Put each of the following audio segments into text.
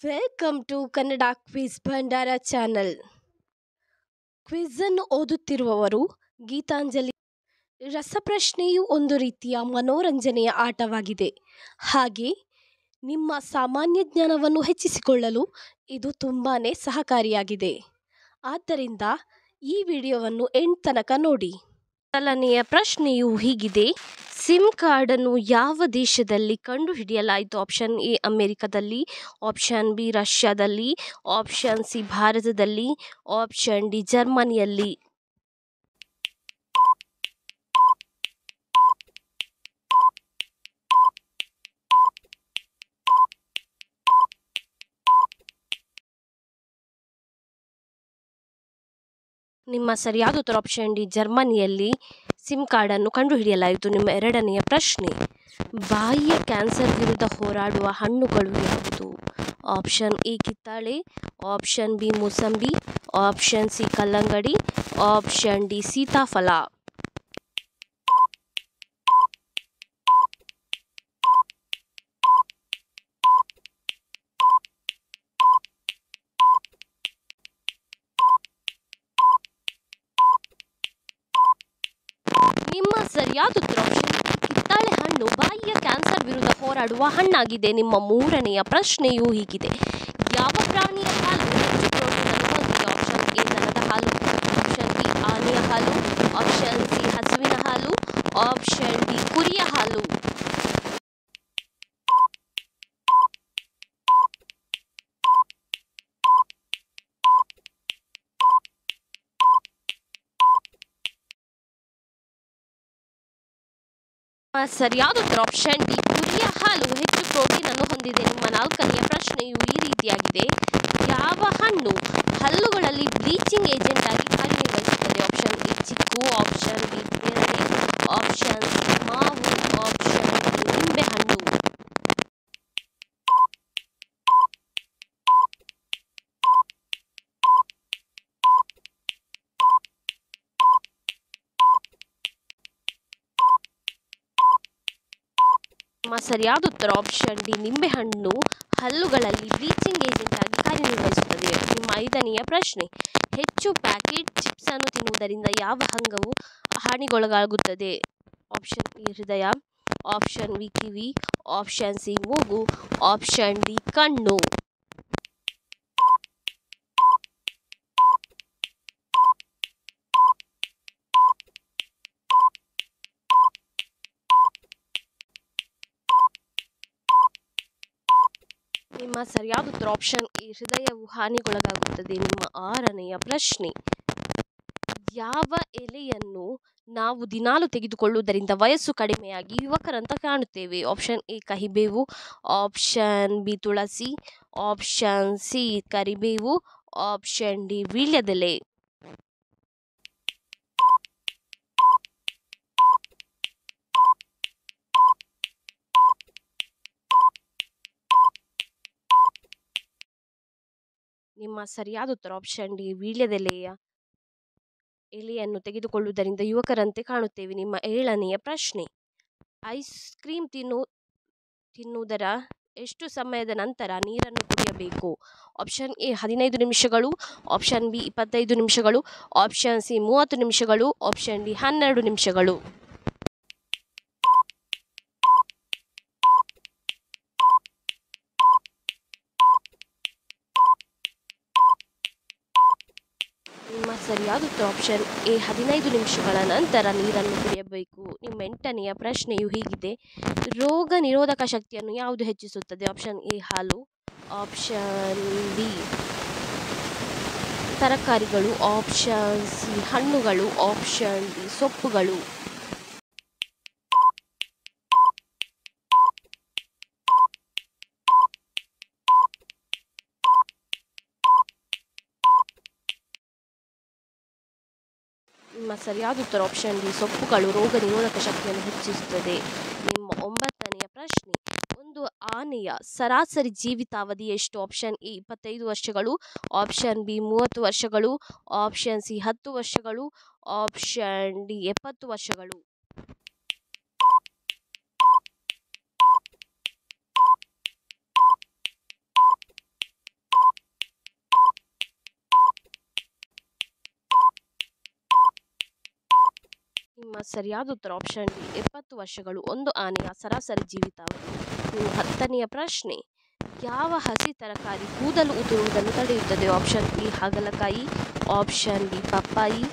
Welcome to Kannada quiz ಭಂಡಾರ channel. Quiz ಅನ್ನು ಓದುತ್ತಿರುವವರು ಗೀತಾಂಜಲಿ. ರಸಪ್ರಶ್ನೆಯು ಒಂದು ರೀತಿಯ ಮನೋರಂಜನೆಯ ಆಟವಾಗಿದೆ. ಹಾಗೆ ನಿಮ್ಮ ಸಾಮಾನ್ಯ ಜ್ಞಾನವನ್ನು ಹೆಚ್ಚಿಸಿಕೊಳ್ಳಲು ಇದು ತುಂಬಾ ಸಹಕಾರಿಯಾಗಿದೆ. ಆದ್ದರಿಂದ ಈ ವಿಡಿಯೋವನ್ನು ಎಂಡ್ ತನಕ ನೋಡಿ. ಮೊದಲನೆಯ ಪ್ರಶ್ನೆಯು ಹೀಗಿದೆ: ಸಿಮ್ ಕಾರ್ಡನ್ನು ಯಾವ ದೇಶದಲ್ಲಿ ಕಂಡುಹಿಡಿಯಲಾಯಿತು? ಆಪ್ಷನ್ ಎ ಅಮೆರಿಕದಲ್ಲಿ, ಆಪ್ಷನ್ ಬಿ ರಷ್ಯಾದಲ್ಲಿ, ಆಪ್ಷನ್ ಸಿ ಭಾರತದಲ್ಲಿ, ಆಪ್ಷನ್ ಡಿ ಜರ್ಮನಿಯಲ್ಲಿ. ನಿಮ್ಮ ಸರಿಯಾದ ಉತ್ತರ ಆಪ್ಷನ್ ಡಿ ಜರ್ಮನಿಯಲ್ಲಿ ಸಿಮ್ ಕಾರ್ಡನ್ನು ಕಂಡುಹಿಡಿಯಲಾಯಿತು. ನಿಮ್ಮ ಎರಡನೆಯ ಪ್ರಶ್ನೆ: ಬಾಯಿಯ ಕ್ಯಾನ್ಸರ್ ವಿರುದ್ಧ ಹೋರಾಡುವ ಹಣ್ಣುಗಳು ಯಾವುದು? ಆಪ್ಷನ್ ಎ ಕಿತ್ತಳೆ, ಆಪ್ಷನ್ ಬಿ ಮೂಸಂಬಿ, ಆಪ್ಷನ್ ಸಿ ಕಲ್ಲಂಗಡಿ, ಆಪ್ಷನ್ ಡಿ ಸೀತಾಫಲ. ನಿಮ್ಮ ಸರಿಯಾದ ಉತ್ತರ ಆಪ್ಷನ್ ಕಿತ್ತಳೆ ಹಣ್ಣು ಬಾಯಿಯ ಕ್ಯಾನ್ಸರ್ ವಿರುದ್ಧ ಹೋರಾಡುವ ಹಣ್ಣಾಗಿದೆ. ನಿಮ್ಮ ಮೂರನೆಯ ಪ್ರಶ್ನೆಯು ಹೀಗಿದೆ: ಯಾವ ಪ್ರಾಣಿಯ ಹಾಲು ಹೆಚ್ಚು ಪ್ರೋಟೀನ್ ಅನ್ನು ಹೊಂದಿದೆ? ಆಪ್ಷನ್ ಎ ದನದ ಹಾಲು, ಆಪ್ಷನ್ ಬಿ ಆನೆಯ ಹಾಲು, ಆಪ್ಷನ್ ಸಿ ಹಸುವಿನ ಹಾಲು, ಆಪ್ಷನ್ ಡಿ ಕುರಿಯ ಹಾಲು. ಸರಿಯಾದ ಉತ್ತರ ಆಪ್ಷನ್ ಡಿ ಕುರಿಯ ಹಾಲು ಹೆಚ್ಚು ಪ್ರೋಟೀನ್ ಅನ್ನು ಹೊಂದಿದೆ. ನಿಮ್ಮ ನಾಲ್ಕನೆಯ ಪ್ರಶ್ನೆಯು ಈ ರೀತಿಯಾಗಿದೆ: ಯಾವ ಹಣ್ಣು ಹಲ್ಲುಗಳಲ್ಲಿ ಬ್ಲೀಚಿಂಗ್ ಏಜೆಂಟ್ ಆಗಿ ಕಾರ್ಯನಿರ್ವಹಿಸುತ್ತದೆ? ಆಪ್ಷನ್ ಎ ಚಿಕ್ಕು, ಆಪ್ಷನ್ ಬಿ ಪೇರಳೆ, ಆಪ್ಷನ್ ಸಿ ಮಾವು, ಆಪ್ಷನ್ ಡಿ ನಿಂಬೆಹಣ್ಣು. ನಿಮ್ಮ ಸರಿಯಾದ ಉತ್ತರ ಆಪ್ಷನ್ ಡಿ ನಿಂಬೆಹಣ್ಣು ಹಲ್ಲುಗಳಲ್ಲಿ ಬ್ಲೀಚಿಂಗ್ ಏಜೆಂಟ್ ಆಗಿ ಕಾರ್ಯನಿರ್ವಹಿಸುತ್ತದೆ. ನಿಮ್ಮ ಐದನೆಯ ಪ್ರಶ್ನೆ: ಹೆಚ್ಚು ಪ್ಯಾಕೆಟ್ ಚಿಪ್ಸ್ ಅನ್ನು ತಿನ್ನುವುದರಿಂದ ಯಾವ ಅಂಗವು ಹಾನಿಗೊಳಗಾಗುತ್ತದೆ? ಆಪ್ಷನ್ ಎ ಹೃದಯ, ಆಪ್ಷನ್ ಬಿ ಕಿವಿ, ಆಪ್ಷನ್ ಸಿ ಮೂಗು, ಆಪ್ಷನ್ ಡಿ ಕಣ್ಣು. ನಿಮ್ಮ ಸರಿಯಾದ ಉತ್ತರ ಆಪ್ಷನ್ ಎ ಹೃದಯವು ಹಾನಿಗೊಳಗಾಗುತ್ತದೆ. ನಿಮ್ಮ ಆರನೆಯ ಪ್ರಶ್ನೆ: ಯಾವ ಎಲೆಯನ್ನು ನಾವು ದಿನಾಲು ತೆಗೆದುಕೊಳ್ಳುವುದರಿಂದ ವಯಸ್ಸು ಕಡಿಮೆಯಾಗಿ ಯುವಕರಂತೆ ಕಾಣುತ್ತೇವೆ? ಆಪ್ಷನ್ ಎ ಕಹಿಬೇವು, ಆಪ್ಷನ್ ಬಿ ತುಳಸಿ, ಆಪ್ಷನ್ ಸಿ ಕರಿಬೇವು, ಆಪ್ಷನ್ ಡಿ ವೀಳ್ಯದೆಲೆ. ನಿಮ್ಮ ಸರಿಯಾದ ಉತ್ತರ ಆಪ್ಷನ್ ಡಿ ವೀಳ್ಯದೆಲೆಯ ಎಲೆಯನ್ನು ತೆಗೆದುಕೊಳ್ಳುವುದರಿಂದ ಯುವಕರಂತೆ ಕಾಣುತ್ತೇವೆ. ನಿಮ್ಮ ಏಳನೆಯ ಪ್ರಶ್ನೆ: ಐಸ್ ಕ್ರೀಮ್ ತಿನ್ನುವುದರ ಎಷ್ಟು ಸಮಯದ ನಂತರ ನೀರನ್ನು ಕುಡಿಯಬೇಕು? ಆಪ್ಷನ್ ಎ 15 ನಿಮಿಷಗಳು, ಆಪ್ಷನ್ ಬಿ 25 ನಿಮಿಷಗಳು, ಆಪ್ಷನ್ ಸಿ 30 ನಿಮಿಷಗಳು, ಆಪ್ಷನ್ ಡಿ 12 ನಿಮಿಷಗಳು. ನಿಮ್ಮ ಸರಿಯಾದ ಉತ್ತರ ಆಪ್ಷನ್ ಎ 15 ನಿಮಿಷಗಳ ನಂತರ ನೀರನ್ನು ಕುಡಿಯಬೇಕು. ನಿಮ್ಮ ಎಂಟನೆಯ ಪ್ರಶ್ನೆಯು ಹೀಗಿದೆ: ರೋಗ ನಿರೋಧಕ ಶಕ್ತಿಯನ್ನು ಯಾವುದು ಹೆಚ್ಚಿಸುತ್ತದೆ? ಆಪ್ಷನ್ ಎ ಹಾಲು, ಆಪ್ಷನ್ ಬಿ ತರಕಾರಿಗಳು, ಆಪ್ಷನ್ ಸಿ ಹಣ್ಣುಗಳು, ಆಪ್ಷನ್ ಡಿ ಸೊಪ್ಪುಗಳು. ನಿಮ್ಮ ಸರಿಯಾದ ಉತ್ತರ ಆಪ್ಷನ್ ಡಿ ಸೊಪ್ಪುಗಳು ರೋಗ ನಿರೋಧಕ ಶಕ್ತಿಯನ್ನು ಹೆಚ್ಚಿಸುತ್ತದೆ. ನಿಮ್ಮ ಒಂಬತ್ತನೆಯ ಪ್ರಶ್ನೆ: ಒಂದು ಆನೆಯ ಸರಾಸರಿ ಜೀವಿತಾವಧಿ ಎಷ್ಟು? ಆಪ್ಷನ್ ಎ 25 ವರ್ಷಗಳು, ಆಪ್ಷನ್ ಬಿ 30 ವರ್ಷಗಳು, ಆಪ್ಷನ್ ಸಿ 10 ವರ್ಷಗಳು, ಆಪ್ಷನ್ ಡಿ 70 ವರ್ಷಗಳು. ನಿಮ್ಮ ಸರಿಯಾದ ಉತ್ತರ ಆಪ್ಷನ್ ಡಿ 70 ವರ್ಷಗಳು ಒಂದು ಆನೆಯ ಸರಾಸರಿ ಜೀವಿತಾವಧಿ. ನಿಮ್ಮ 10ನೆಯ ಪ್ರಶ್ನೆ, ಯಾವ ಹಸಿ ತರಕಾರಿ ಕೂದಲು ಉದುರುವುದನ್ನು ತಡೆಯುತ್ತದೆ? ಆಪ್ಷನ್ ಬಿ ಹಾಗಲಕಾಯಿ, ಆಪ್ಷನ್ ಬಿ ಪಪ್ಪಾಯಿ,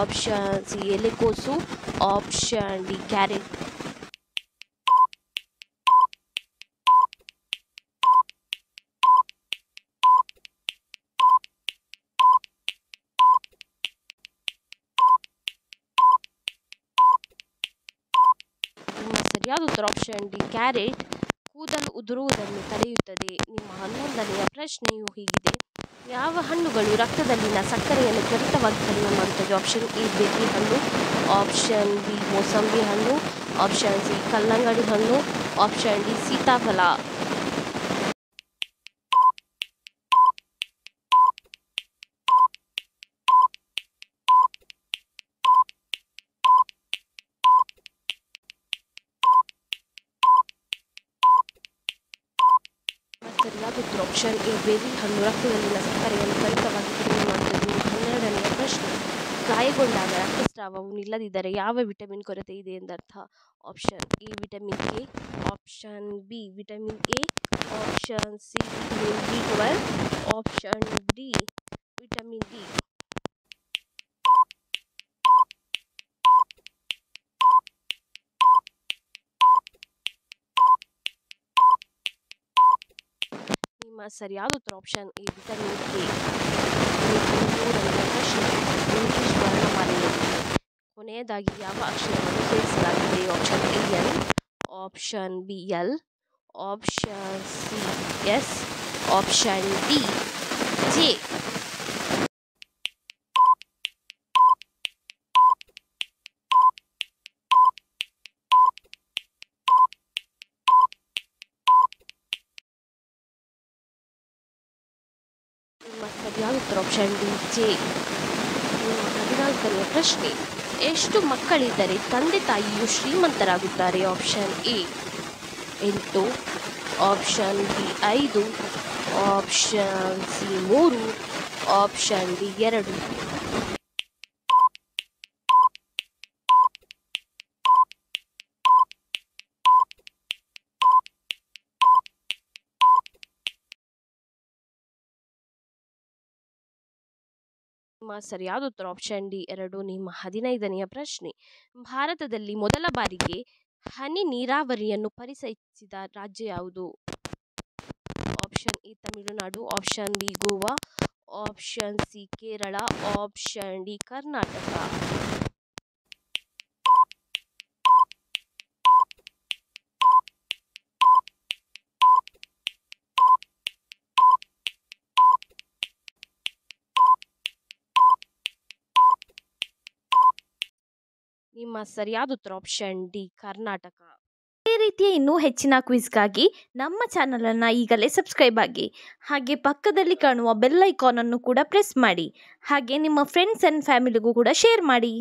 ಆಪ್ಷನ್ ಸಿ ಎಲೆಕೋಸು, ಆಪ್ಷನ್ ಡಿ ಕ್ಯಾರೆಟ್. ನಿಮ್ಮ ಸರಿಯಾದ ಉತ್ತರ ಆಪ್ಷನ್ ಡಿ ಕ್ಯಾರೆಟ್ ಕೂದಲು ಉದುರುವುದನ್ನು ತಡೆಯುತ್ತದೆ. ನಿಮ್ಮ 11ನೆಯ ಪ್ರಶ್ನೆಯು ಹೀಗಿದೆ, ಯಾವ ಹಣ್ಣುಗಳು ರಕ್ತದಲ್ಲಿನ ಸಕ್ಕರೆಯನ್ನು ತ್ವರಿತವಾಗಿ ಕಡಿಮೆ ಮಾಡುತ್ತದೆ? ಆಪ್ಷನ್ ಎ ಬೆರ್ರಿ ಹಣ್ಣು, ಆಪ್ಷನ್ ಬಿ ಮೋಸಂಬಿ ಹಣ್ಣು, ಆಪ್ಷನ್ ಸಿ ಕಲ್ಲಂಗಡಿ ಹಣ್ಣು, ಆಪ್ಷನ್ ಡಿ ಸೀತಾಫಲ. ಸರಿಯಾದ ಉತ್ತರ ಆಪ್ಷನ್ ಎ ಬೆರ್ರಿ ಹಣ್ಣು ರಕ್ತದಲ್ಲಿನ ಸಕ್ಕರೆಯನ್ನು ತ್ವರಿತವಾಗಿ ಕಡಿಮೆ ಮಾಡುತ್ತದೆ. ನಿಮ್ಮ 12ನೆಯ ಪ್ರಶ್ನೆ, ಗಾಯಗೊಂಡಾಗ ರಕ್ತಸ್ರಾವವು ನಿಲ್ಲದಿದ್ದರೆ ಯಾವ ವಿಟಮಿನ್ ಕೊರತೆ ಇದೆ ಎಂದರ್ಥ? Option A vitamin A, option B vitamin A, option C vitamin ಬಿ12, ಆಪ್ಷನ್ ಡಿ ವಿಟಮಿನ್ ಡಿ. ನಿಮ್ಮ ಸರಿಯಾದ ಉತ್ತರ ಆಪ್ಷನ್ ಎ ವಿಟಮಿನ್ ಎ. 13ನೇ ಪ್ರಶ್ನೆ, ಇಂಗ್ಲಿಷ್ ವರ್ಣಮಾಲೆಯಲ್ಲಿ ಕೊನೆಯದಾಗಿ ಯಾವ ಅಕ್ಷರವನ್ನು ಸೇರಿಸಲಾಗಿದೆ? Option A L, option B L, option C S, option D J. ನಿಮ್ಮ ಸರಿಯಾದ ಉತ್ತರ ಆಪ್ಷನ್ ಡಿ ಜೆ. ನಿಮ್ಮ 14ನೇ ಪ್ರಶ್ನೆ, ಎಷ್ಟು ಮಕ್ಕಳಿದ್ದರೆ ತಂದೆ ತಾಯಿಯು ಶ್ರೀಮಂತರಾಗುತ್ತಾರೆ? Option A 8, option B 5, option C 3, option D 2. ನಿಮ್ಮ ಸರಿಯಾದ ಉತ್ತರ ಆಪ್ಷನ್ ಡಿ 2. ನಿಮ್ಮ 15ನೆಯ ಪ್ರಶ್ನೆ, ಭಾರತದಲ್ಲಿ ಮೊದಲ ಬಾರಿಗೆ ಹನಿ ನೀರಾವರಿಯನ್ನು ಪರಿಚಯಿಸಿದ ರಾಜ್ಯ ಯಾವುದು? Option A Tamil Nadu, option B Goa, option C Kerala, option D Karnataka. ನಿಮ್ಮ ಸರಿಯಾದ ಉತ್ತರ ಆಪ್ಷನ್ ಡಿ ಕರ್ನಾಟಕ. ಇದೇ ರೀತಿಯ ಇನ್ನೂ ಹೆಚ್ಚಿನ ಕ್ವಿಜ್ಗಾಗಿ ನಮ್ಮ ಚಾನಲನ್ನು ಈಗಲೇ ಸಬ್ಸ್ಕ್ರೈಬ್ ಆಗಿ, ಹಾಗೆ ಪಕ್ಕದಲ್ಲಿ ಕಾಣುವ ಬೆಲ್ ಐಕಾನನ್ನು ಕೂಡ ಪ್ರೆಸ್ ಮಾಡಿ, ಹಾಗೆ ನಿಮ್ಮ ಫ್ರೆಂಡ್ಸ್ ಆ್ಯಂಡ್ ಫ್ಯಾಮಿಲಿಗೂ ಕೂಡ ಶೇರ್ ಮಾಡಿ.